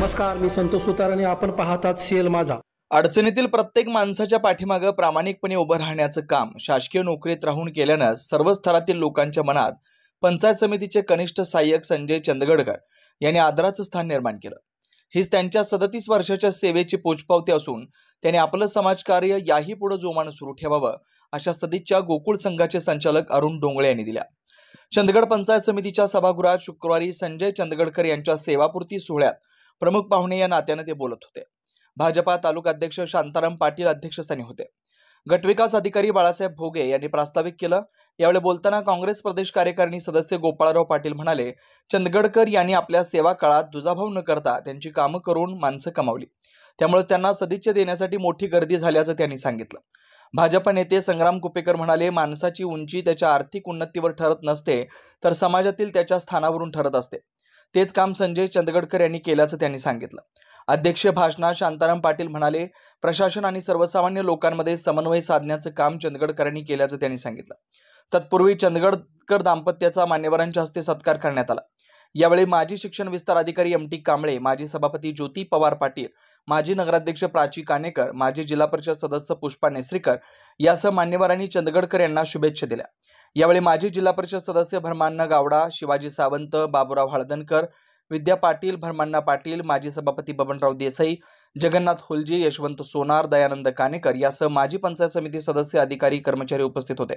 नमस्कार, मी संतोष सुतार आणि आपण पाहतात सीएल माझा. अडचणीतील प्रत्येक माणसाच्या पाठीमागे प्रामाणिकपणे उभं राहण्याचं काम शासकीय नोकरीत राहून केल्यानं सर्व स्तरातील लोकांच्या मनात पंचायत समितीचे कनिष्ठ सहाय्यक संजय चंदगडकर यांनी आदराचं स्थान निर्माण केलं. हीच त्यांच्या 37 वर्षाच्या सेवेची पोचपावती असून त्यांनी आपलं समाजकार्य याही पुढे जोमानं सुरू ठेवावं अशा सदिच्छा गोकुळ संघाचे संचालक अरुण डोंगळे यांनी दिल्या. चंदगड पंचायत समितीच्या सभागृहात शुक्रवारी संजय चंदगडकर यांच्या सेवापूर्ती सोहळ्यात प्रमुख पाहुणे या नात्याने ते बोलत होते. भाजपा तालुका अध्यक्ष शांताराम पाटील अध्यक्षस्थानी होते. गटविकास अधिकारी बाळासाहेब भोगे यांनी प्रास्ताविक केलं. यावेळी बोलताना काँग्रेस प्रदेश कार्यकारिणी सदस्य गोपाळराव पाटील म्हणाले, चंदगडकर यांनी आपल्या सेवा काळात दुजाभाव न करता त्यांची कामं करून माणसं कमावली, त्यामुळे त्यांना सदिच्छा देण्यासाठी मोठी गर्दी झाल्याचं त्यांनी सांगितलं. भाजप नेते संग्राम कुपेकर म्हणाले, माणसाची उंची त्याच्या आर्थिक उन्नतीवर ठरत नसते तर समाजातील त्याच्या स्थानावरून ठरत असते. तेच काम संजय चंदगडकर यांनी केल्याचं त्यांनी सांगितलं. अध्यक्षीय भाषणात शांताराम पाटील म्हणाले, प्रशासन आणि सर्वसामान्य लोकांमध्ये समन्वय साधण्याचं काम चंदगडकरांनी केल्याचं त्यांनी सांगितलं. तत्पूर्वी चंदगडकर दाम्पत्याचा मान्यवरांच्या हस्ते सत्कार करण्यात आला. यावेळी माजी शिक्षण विस्तार अधिकारी एम टी कांबळे, माजी सभापती ज्योती पवार पाटील, माजी नगराध्यक्ष प्राची कानेकर, माजी जिल्हा परिषद सदस्य पुष्पा नेसरीकर यासह मान्यवरांनी चंदगडकर यांना शुभेच्छा दिल्या. यावेळी माजी जिल्हा परिषद सदस्य भरमान्ना गावडा, शिवाजी सावंत, बाबूराव हळदणकर, विद्या पाटील, भरमान्ना पाटील, माजी सभापती बबनराव देसाई, जगन्नाथ हुलजी, यशवंत सोनार, दयानंद कानेकर यासह माजी पंचायत समिती सदस्य, अधिकारी, कर्मचारी उपस्थित होते.